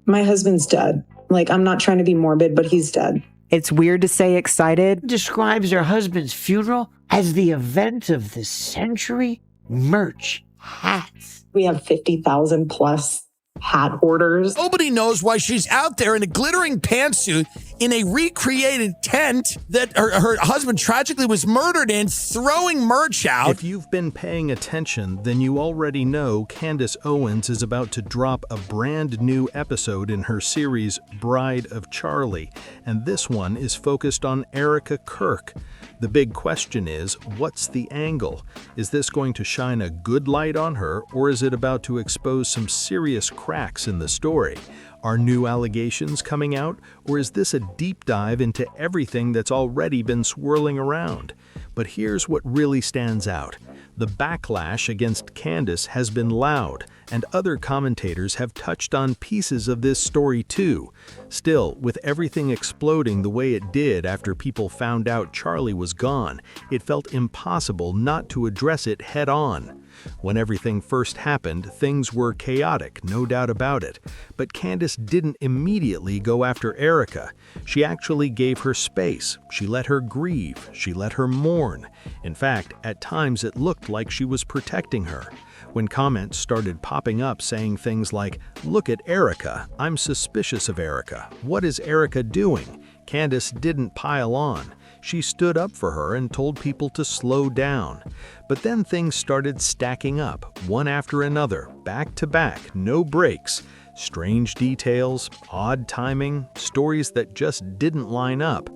My husband's dead. Like, I'm not trying to be morbid, but he's dead. It's weird to say excited. Describes her husband's funeral as the event of the century. Merch, hats. We have 50,000 plus hat orders. Nobody knows why she's out there in a glittering pantsuit in a recreated tent that her husband tragically was murdered in, throwing merch out. If you've been paying attention, then you already know Candace Owens is about to drop a brand new episode in her series Bride of Charlie, and this one is focused on 𝗖𝗱𝗱. The big question is, what's the angle? Is this going to shine a good light on her, or is it about to expose some serious cracks in the story? Are new allegations coming out, or is this a deep dive into everything that's already been swirling around? But here's what really stands out. The backlash against Candace has been loud, and other commentators have touched on pieces of this story too. Still, with everything exploding the way it did after people found out Charlie was gone, it felt impossible not to address it head-on. When everything first happened, things were chaotic, no doubt about it. But Candace didn't immediately go after 𝗖𝗱𝗱. She actually gave her space. She let her grieve. She let her mourn. In fact, at times it looked like she was protecting her. When comments started popping up saying things like, "Look at 𝗖𝗱𝗱, I'm suspicious of 𝗖𝗱𝗱. What is 𝗖𝗱𝗱 doing?" Candace didn't pile on. She stood up for her and told people to slow down. But then things started stacking up, one after another, back to back, no breaks. Strange details, odd timing, stories that just didn't line up.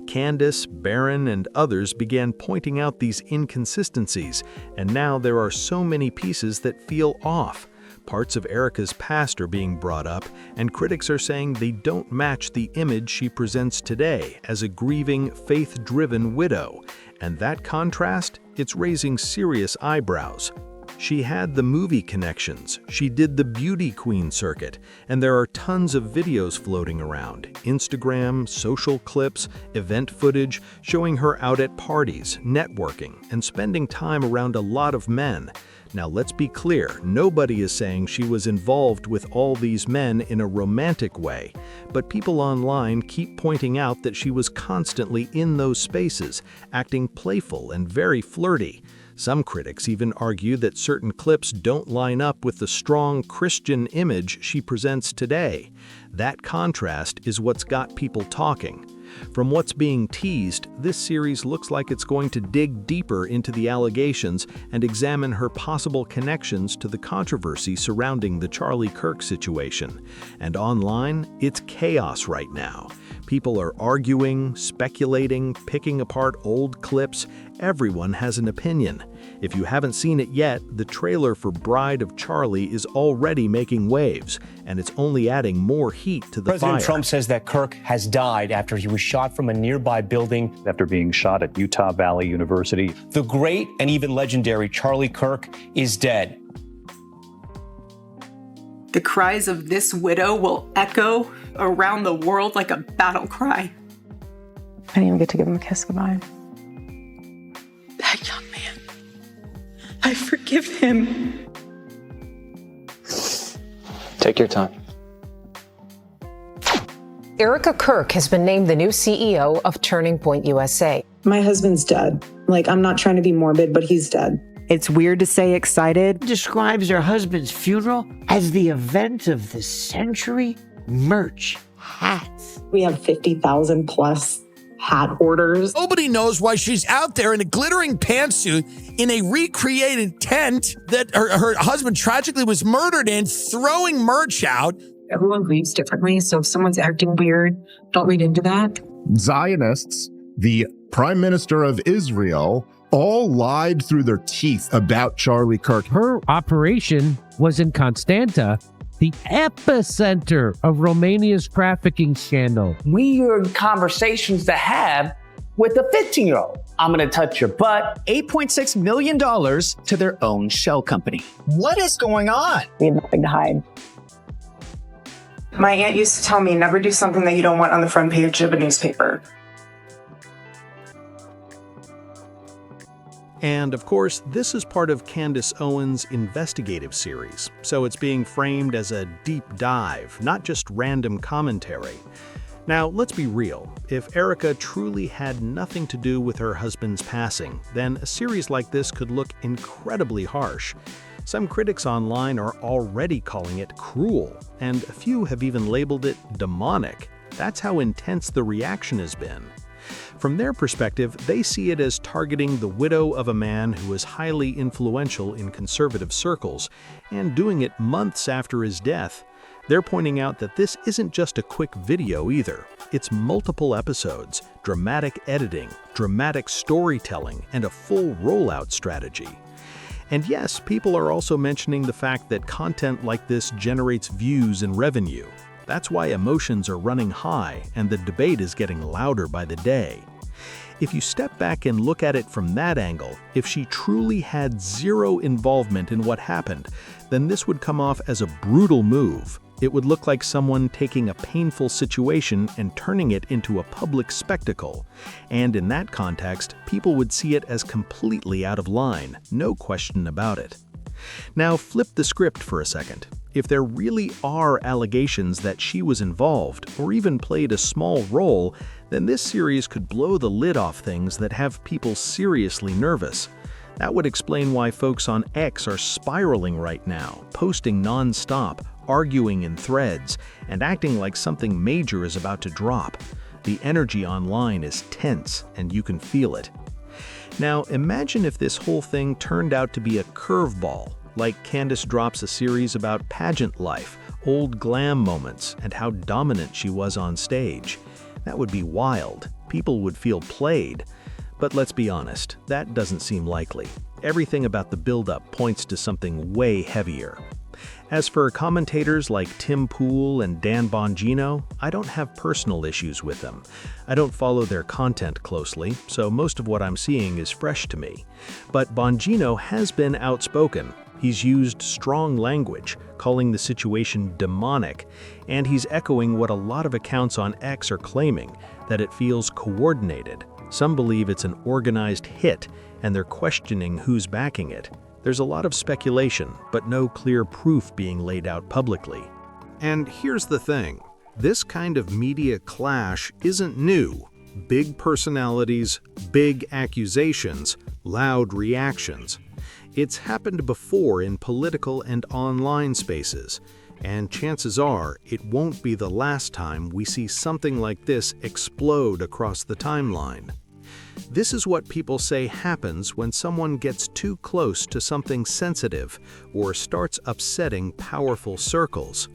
Candace, Barron, and others began pointing out these inconsistencies, and now there are so many pieces that feel off. Parts of 𝗖𝗱𝗱's past are being brought up, and critics are saying they don't match the image she presents today as a grieving, faith-driven widow. And that contrast, it's raising serious eyebrows. She had the movie connections, she did the beauty queen circuit, and there are tons of videos floating around, Instagram, social clips, event footage, showing her out at parties, networking, and spending time around a lot of men. Now let's be clear, nobody is saying she was involved with all these men in a romantic way, but people online keep pointing out that she was constantly in those spaces, acting playful and very flirty. Some critics even argue that certain clips don't line up with the strong Christian image she presents today. That contrast is what's got people talking. From what's being teased, this series looks like it's going to dig deeper into the allegations and examine her possible connections to the controversy surrounding the Charlie Kirk situation. And online, it's chaos right now. People are arguing, speculating, picking apart old clips. Everyone has an opinion. If you haven't seen it yet, the trailer for Bride of Charlie is already making waves, and it's only adding more heat to the President fire. Trump says that Kirk has died after he was shot from a nearby building. After being shot at Utah Valley University. The great and even legendary Charlie Kirk is dead. The cries of this widow will echo around the world like a battle cry. I didn't even get to give him a kiss goodbye. That young man, I forgive him. Take your time. 𝗖𝗱𝗱 has been named the new CEO of Turning Point USA. My husband's dead. Like, I'm not trying to be morbid, but he's dead. It's weird to say excited. Describes her husband's funeral as the event of the century. Merch, hats. We have 50,000 plus hat orders. Nobody knows why she's out there in a glittering pantsuit in a recreated tent that her husband tragically was murdered in, throwing merch out. Everyone grieves differently, so if someone's acting weird, don't read into that. Zionists, the Prime Minister of Israel, all lied through their teeth about Charlie Kirk. Her operation was in Constanta, the epicenter of Romania's trafficking scandal. We are in conversations to have with a 15-year-old. I'm gonna touch your butt. $8.6 million to their own shell company. What is going on? We have nothing to hide. My aunt used to tell me, never do something that you don't want on the front page of a newspaper. And of course, this is part of Candace Owens' investigative series, so it's being framed as a deep dive, not just random commentary. Now, let's be real. If 𝗖𝗱𝗃 truly had nothing to do with her husband's passing, then a series like this could look incredibly harsh. Some critics online are already calling it cruel, and a few have even labeled it demonic. That's how intense the reaction has been. From their perspective, they see it as targeting the widow of a man who is highly influential in conservative circles, and doing it months after his death. They're pointing out that this isn't just a quick video either. It's multiple episodes, dramatic editing, dramatic storytelling, and a full rollout strategy. And yes, people are also mentioning the fact that content like this generates views and revenue. That's why emotions are running high and the debate is getting louder by the day. If you step back and look at it from that angle, if she truly had zero involvement in what happened, then this would come off as a brutal move. It would look like someone taking a painful situation and turning it into a public spectacle. And in that context, people would see it as completely out of line, no question about it. Now flip the script for a second. If there really are allegations that she was involved, or even played a small role, then this series could blow the lid off things that have people seriously nervous. That would explain why folks on X are spiraling right now, posting non-stop, arguing in threads, and acting like something major is about to drop. The energy online is tense, and you can feel it. Now, imagine if this whole thing turned out to be a curveball, like Candace drops a series about pageant life, old glam moments, and how dominant she was on stage. That would be wild. People would feel played. But let's be honest, that doesn't seem likely. Everything about the build-up points to something way heavier. As for commentators like Tim Pool and Dan Bongino, I don't have personal issues with them. I don't follow their content closely, so most of what I'm seeing is fresh to me. But Bongino has been outspoken. He's used strong language, calling the situation demonic, and he's echoing what a lot of accounts on X are claiming, that it feels coordinated. Some believe it's an organized hit, and they're questioning who's backing it. There's a lot of speculation, but no clear proof being laid out publicly. And here's the thing. This kind of media clash isn't new. Big personalities, big accusations, loud reactions. It's happened before in political and online spaces, and chances are it won't be the last time we see something like this explode across the timeline. This is what people say happens when someone gets too close to something sensitive or starts upsetting powerful circles.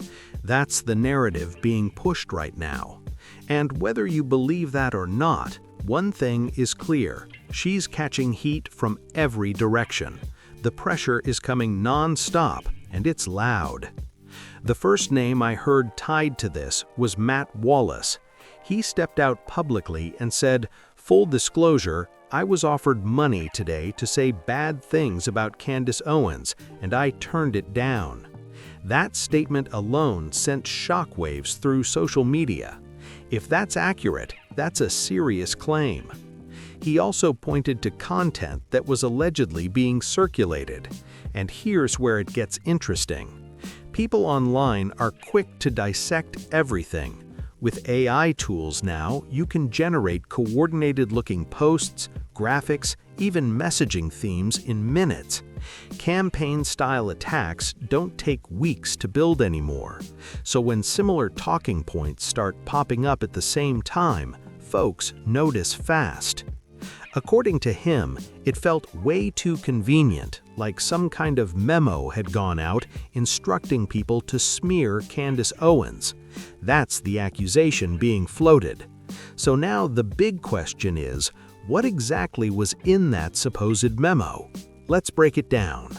That's the narrative being pushed right now. And whether you believe that or not, one thing is clear. She's catching heat from every direction. The pressure is coming non-stop, and it's loud. The first name I heard tied to this was Matt Wallace. He stepped out publicly and said, "Full disclosure, I was offered money today to say bad things about Candace Owens, and I turned it down." That statement alone sent shockwaves through social media. If that's accurate, that's a serious claim. He also pointed to content that was allegedly being circulated. And here's where it gets interesting. People online are quick to dissect everything. With AI tools now, you can generate coordinated-looking posts, graphics, even messaging themes in minutes. Campaign-style attacks don't take weeks to build anymore. So when similar talking points start popping up at the same time, folks notice fast. According to him, it felt way too convenient, like some kind of memo had gone out instructing people to smear Candace Owens. That's the accusation being floated. So now the big question is, what exactly was in that supposed memo? Let's break it down.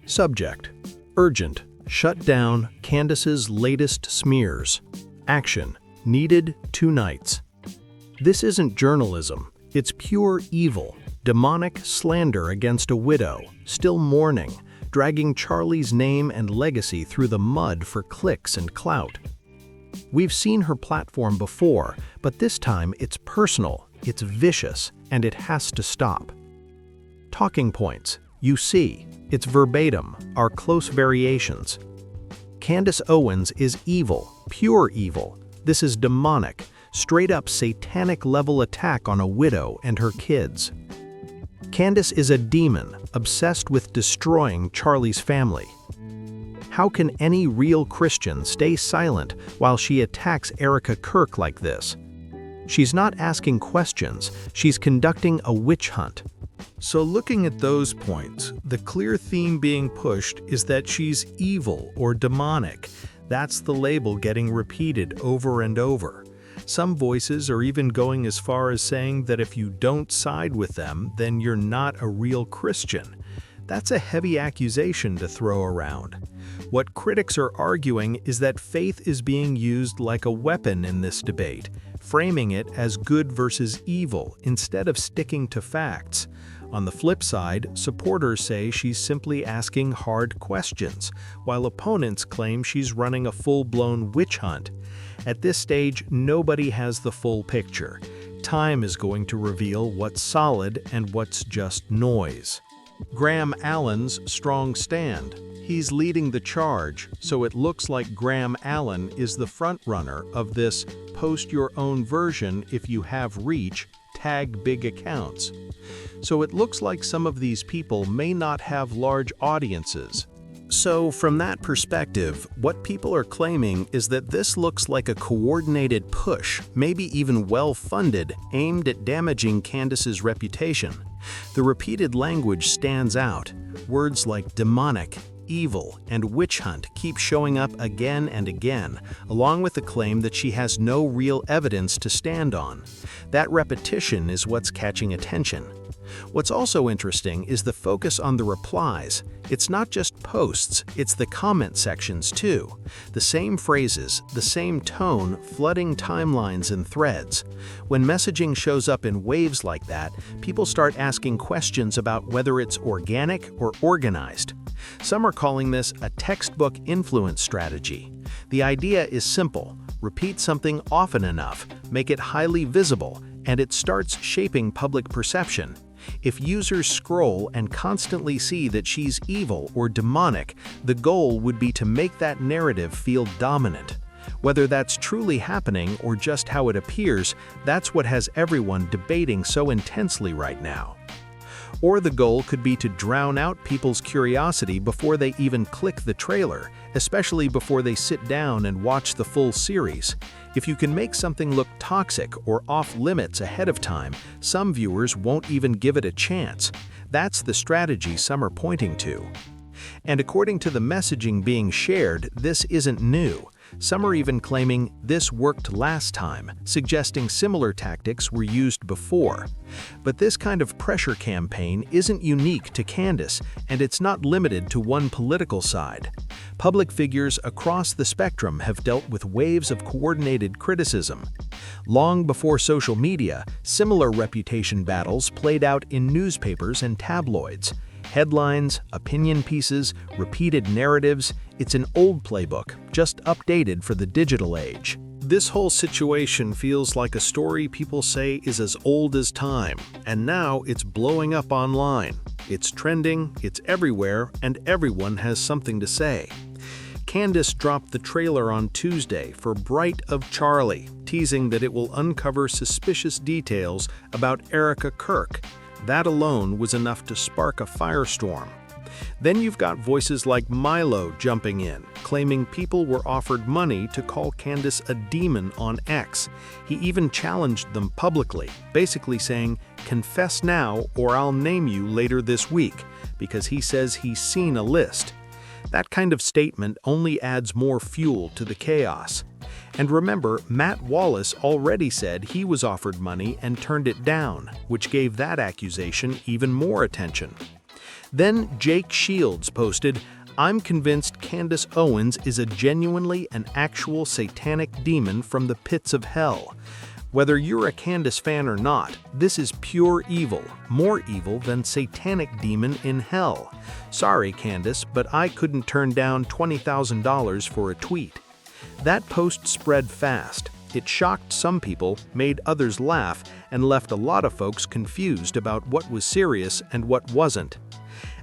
Subject: urgent, shut down Candace's latest smears. Action: needed 2 nights. This isn't journalism. It's pure evil, demonic slander against a widow, still mourning, dragging Charlie's name and legacy through the mud for clicks and clout. We've seen her platform before, but this time it's personal, it's vicious, and it has to stop. Talking points. You see, it's verbatim, are close variations. Candace Owens is evil, pure evil. This is demonic, straight-up satanic-level attack on a widow and her kids. Candace is a demon, obsessed with destroying Charlie's family. How can any real Christian stay silent while she attacks 𝗖𝗱𝗱 like this? She's not asking questions, she's conducting a witch hunt. So looking at those points, the clear theme being pushed is that she's evil or demonic. That's the label getting repeated over and over. Some voices are even going as far as saying that if you don't side with them, then you're not a real Christian. That's a heavy accusation to throw around. What critics are arguing is that faith is being used like a weapon in this debate, framing it as good versus evil instead of sticking to facts. On the flip side, supporters say she's simply asking hard questions, while opponents claim she's running a full-blown witch hunt. At this stage, nobody has the full picture. Time is going to reveal what's solid and what's just noise. Graham Allen's strong stand. He's leading the charge, so it looks like Graham Allen is the frontrunner of this post your own version if you have reach, tag big accounts. So it looks like some of these people may not have large audiences. So from that perspective, what people are claiming is that this looks like a coordinated push, maybe even well-funded, aimed at damaging Candace's reputation. The repeated language stands out. Words like demonic, evil, and witch hunt keep showing up again and again, along with the claim that she has no real evidence to stand on. That repetition is what's catching attention. What's also interesting is the focus on the replies. It's not just posts, it's the comment sections too. The same phrases, the same tone, flooding timelines and threads. When messaging shows up in waves like that, people start asking questions about whether it's organic or organized. Some are calling this a textbook influence strategy. The idea is simple: repeat something often enough, make it highly visible, and it starts shaping public perception. If users scroll and constantly see that she's evil or demonic, the goal would be to make that narrative feel dominant. Whether that's truly happening or just how it appears, that's what has everyone debating so intensely right now. Or the goal could be to drown out people's curiosity before they even click the trailer, especially before they sit down and watch the full series. If you can make something look toxic or off-limits ahead of time, some viewers won't even give it a chance. That's the strategy some are pointing to. And according to the messaging being shared, this isn't new. Some are even claiming this worked last time, suggesting similar tactics were used before. But this kind of pressure campaign isn't unique to Candace, and it's not limited to one political side. Public figures across the spectrum have dealt with waves of coordinated criticism. Long before social media, similar reputation battles played out in newspapers and tabloids. Headlines, opinion pieces, repeated narratives, it's an old playbook, just updated for the digital age. This whole situation feels like a story people say is as old as time, and now it's blowing up online. It's trending, it's everywhere, and everyone has something to say. Candace dropped the trailer on Tuesday for 𝗖𝗱𝗱, teasing that it will uncover suspicious details about 𝗖𝗱𝗱. That alone was enough to spark a firestorm. Then you've got voices like Milo jumping in, claiming people were offered money to call Candace a demon on X. He even challenged them publicly, basically saying, "Confess now or I'll name you later this week," because he says he's seen a list. That kind of statement only adds more fuel to the chaos. And remember, Matt Wallace already said he was offered money and turned it down, which gave that accusation even more attention. Then Jake Shields posted, "I'm convinced Candace Owens is a genuinely an actual satanic demon from the pits of hell. Whether you're a Candace fan or not, this is pure evil, more evil than satanic demon in hell. Sorry, Candace, but I couldn't turn down $20,000 for a tweet." That post spread fast. It shocked some people, made others laugh, and left a lot of folks confused about what was serious and what wasn't.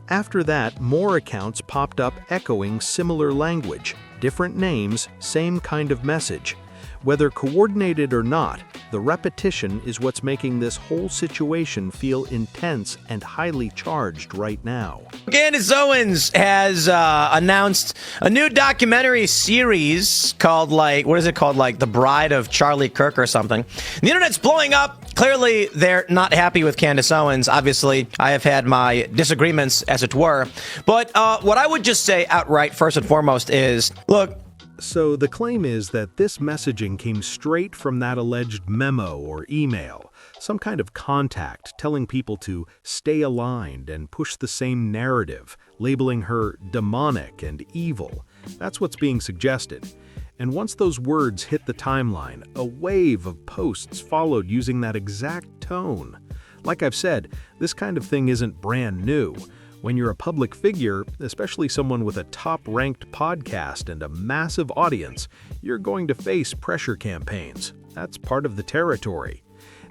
After that, more accounts popped up echoing similar language, different names, same kind of message. Whether coordinated or not, the repetition is what's making this whole situation feel intense and highly charged right now. Candace Owens has announced a new documentary series called, The Bride of Charlie Kirk or something. The internet's blowing up. Clearly, they're not happy with Candace Owens. Obviously, I have had my disagreements, as it were. But what I would just say outright, first and foremost, is, look, so the claim is that this messaging came straight from that alleged memo or email, some kind of contact telling people to stay aligned and push the same narrative, labeling her demonic and evil. That's what's being suggested. And once those words hit the timeline, a wave of posts followed using that exact tone. Like I've said, this kind of thing isn't brand new. When you're a public figure, especially someone with a top-ranked podcast and a massive audience, you're going to face pressure campaigns. That's part of the territory.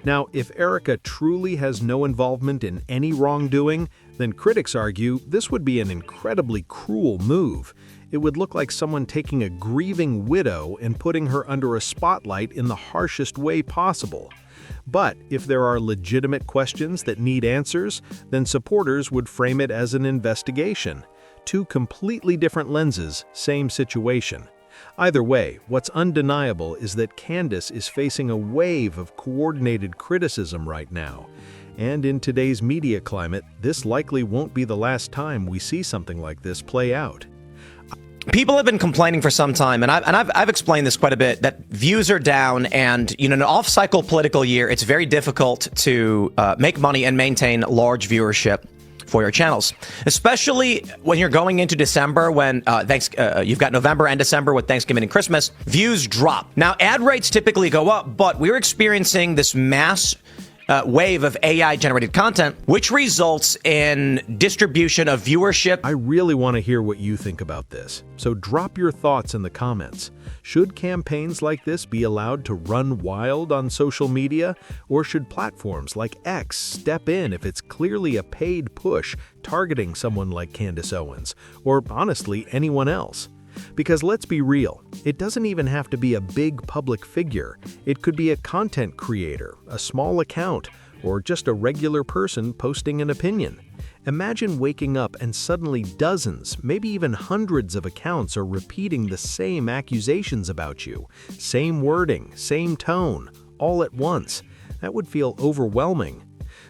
Now, if Erica truly has no involvement in any wrongdoing, then critics argue this would be an incredibly cruel move. It would look like someone taking a grieving widow and putting her under a spotlight in the harshest way possible. But if there are legitimate questions that need answers, then supporters would frame it as an investigation. Two completely different lenses, same situation. Either way, what's undeniable is that Candace is facing a wave of coordinated criticism right now. And in today's media climate, this likely won't be the last time we see something like this play out. People have been complaining for some time, and I've explained this quite a bit, that views are down, and in an off-cycle political year, it's very difficult to make money and maintain large viewership for your channels, especially when you're going into December, when you've got November and December with Thanksgiving and Christmas. Views drop. Now, ad rates typically go up, but we're experiencing this mass wave of AI-generated content, which results in distribution of viewership. I really want to hear what you think about this, so drop your thoughts in the comments. Should campaigns like this be allowed to run wild on social media, or should platforms like X step in if it's clearly a paid push targeting someone like Candace Owens, or honestly anyone else? Because let's be real, it doesn't even have to be a big public figure. It could be a content creator, a small account, or just a regular person posting an opinion. Imagine waking up and suddenly dozens, maybe even hundreds of accounts are repeating the same accusations about you. Same wording, same tone, all at once. That would feel overwhelming.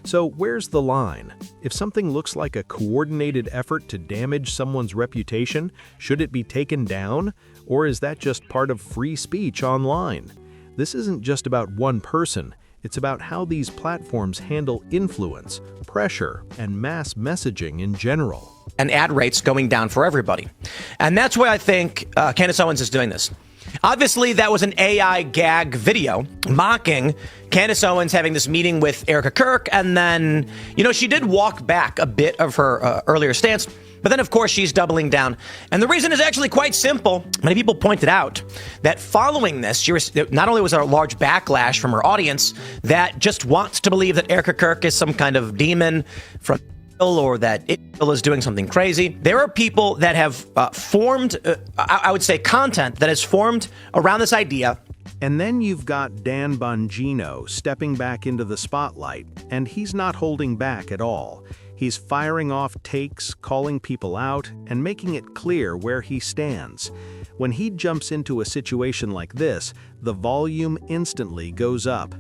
So where's the line? If something looks like a coordinated effort to damage someone's reputation, should it be taken down? Or is that just part of free speech online? This isn't just about one person. It's about how these platforms handle influence, pressure, and mass messaging in general. And ad rates going down for everybody. And that's why I think Candace Owens is doing this. Obviously, that was an AI gag video mocking Candace Owens having this meeting with Erica Kirk. And then, she did walk back a bit of her earlier stance. But then, of course, she's doubling down. And the reason is actually quite simple. Many people pointed out that following this, not only was there a large backlash from her audience that just wants to believe that Erica Kirk is some kind of demon from or that Israel is doing something crazy. There are people that have formed, I would say, content that has formed around this idea. And then you've got Dan Bongino stepping back into the spotlight, and he's not holding back at all. He's firing off takes, calling people out, and making it clear where he stands. When he jumps into a situation like this, the volume instantly goes up.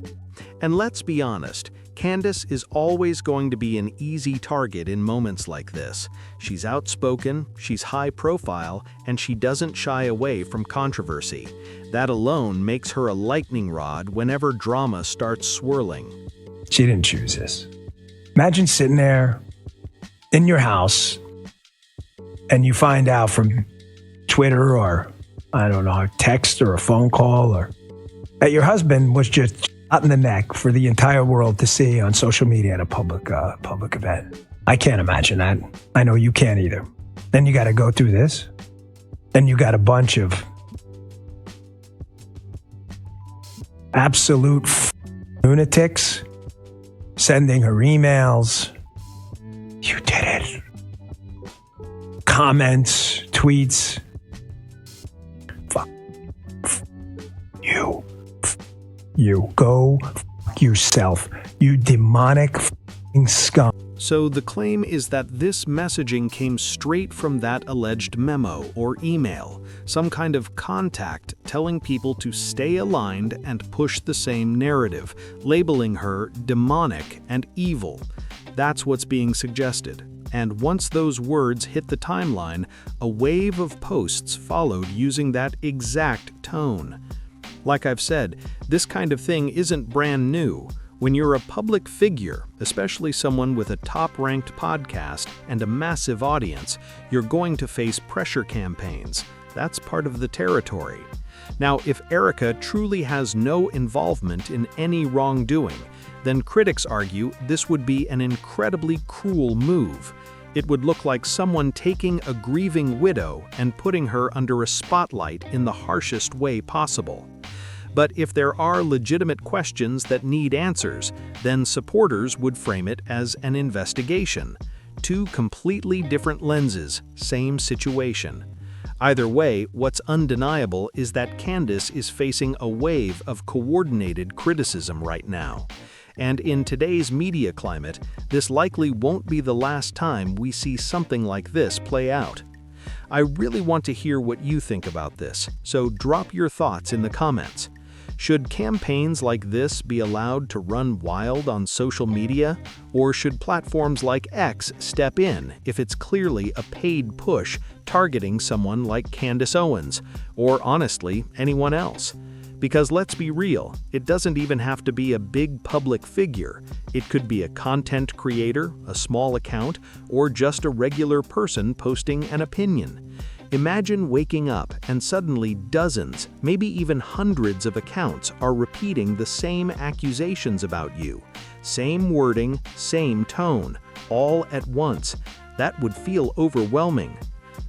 And let's be honest, Candace is always going to be an easy target in moments like this. She's outspoken, she's high profile, and she doesn't shy away from controversy. That alone makes her a lightning rod whenever drama starts swirling. She didn't choose this. Imagine sitting there in your house and you find out from Twitter or, I don't know, a text or a phone call or that your husband was just out in the neck for the entire world to see on social media at a public event. I can't imagine that. I know you can't either. Then you got to go through this. Then you got a bunch of absolute lunatics sending her emails. You did it. Comments, tweets. Fuck you. You go yourself, you demonic scum. So the claim is that this messaging came straight from that alleged memo or email, some kind of contact telling people to stay aligned and push the same narrative, labeling her demonic and evil. That's what's being suggested. And once those words hit the timeline, a wave of posts followed using that exact tone. Like I've said, this kind of thing isn't brand new. When you're a public figure, especially someone with a top-ranked podcast and a massive audience, you're going to face pressure campaigns. That's part of the territory. Now, if 𝗖𝗱𝗃 truly has no involvement in any wrongdoing, then critics argue this would be an incredibly cruel move. It would look like someone taking a grieving widow and putting her under a spotlight in the harshest way possible. But if there are legitimate questions that need answers, then supporters would frame it as an investigation. Two completely different lenses, same situation. Either way, what's undeniable is that Candace is facing a wave of coordinated criticism right now. And in today's media climate, this likely won't be the last time we see something like this play out. I really want to hear what you think about this, so drop your thoughts in the comments. Should campaigns like this be allowed to run wild on social media? Or should platforms like X step in if it's clearly a paid push targeting someone like Candace Owens, or honestly, anyone else? Because let's be real, it doesn't even have to be a big public figure. It could be a content creator, a small account, or just a regular person posting an opinion. Imagine waking up and suddenly dozens, maybe even hundreds of accounts are repeating the same accusations about you. Same wording, same tone, all at once. That would feel overwhelming.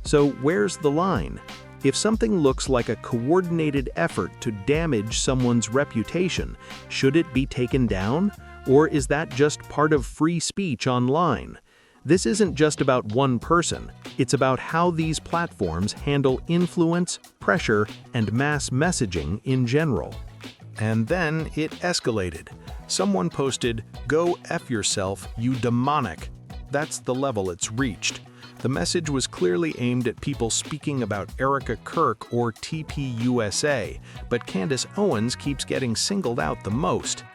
So where's the line? If something looks like a coordinated effort to damage someone's reputation, should it be taken down? Or is that just part of free speech online? This isn't just about one person, it's about how these platforms handle influence, pressure, and mass messaging in general. And then it escalated. Someone posted, "Go F yourself, you demonic." That's the level it's reached. The message was clearly aimed at people speaking about 𝗖𝗃𝗃 or TPUSA, but Candace Owens keeps getting singled out the most.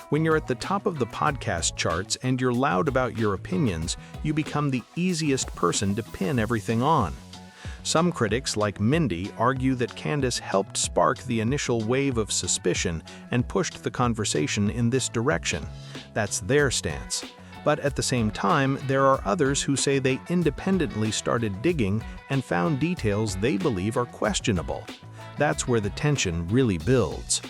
When you're at the top of the podcast charts and you're loud about your opinions, you become the easiest person to pin everything on. Some critics, like Mindy, argue that Candace helped spark the initial wave of suspicion and pushed the conversation in this direction. That's their stance. But at the same time, there are others who say they independently started digging and found details they believe are questionable. That's where the tension really builds.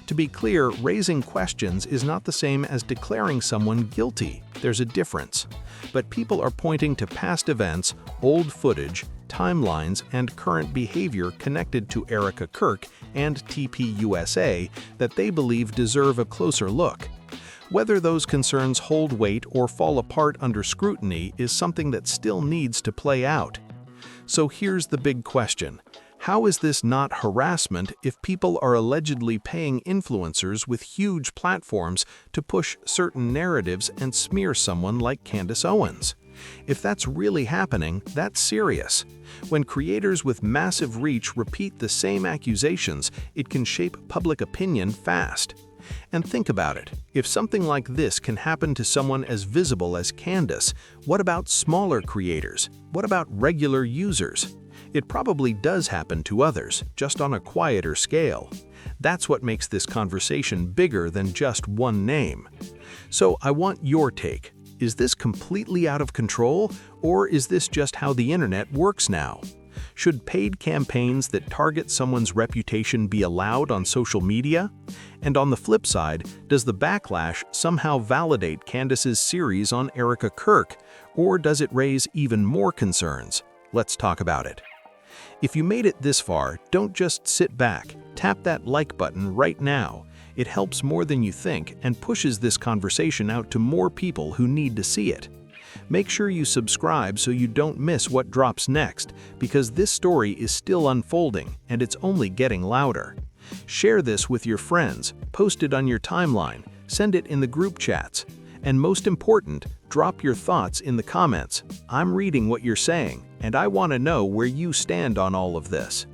To be clear, raising questions is not the same as declaring someone guilty. There's a difference. But people are pointing to past events, old footage, timelines, and current behavior connected to 𝗖𝗃𝗃 and TPUSA that they believe deserve a closer look. Whether those concerns hold weight or fall apart under scrutiny is something that still needs to play out. So here's the big question. How is this not harassment if people are allegedly paying influencers with huge platforms to push certain narratives and smear someone like Candace Owens? If that's really happening, that's serious. When creators with massive reach repeat the same accusations, it can shape public opinion fast. And think about it. If something like this can happen to someone as visible as Candace, what about smaller creators? What about regular users? It probably does happen to others, just on a quieter scale. That's what makes this conversation bigger than just one name. So I want your take. Is this completely out of control, or is this just how the internet works now? Should paid campaigns that target someone's reputation be allowed on social media? And on the flip side, does the backlash somehow validate Candace's series on 𝗖𝗃𝗃, or does it raise even more concerns? Let's talk about it. If you made it this far, don't just sit back. Tap that like button right now. It helps more than you think and pushes this conversation out to more people who need to see it. Make sure you subscribe so you don't miss what drops next, because this story is still unfolding and it's only getting louder. Share this with your friends, post it on your timeline, send it in the group chats. And most important, drop your thoughts in the comments. I'm reading what you're saying, and I want to know where you stand on all of this.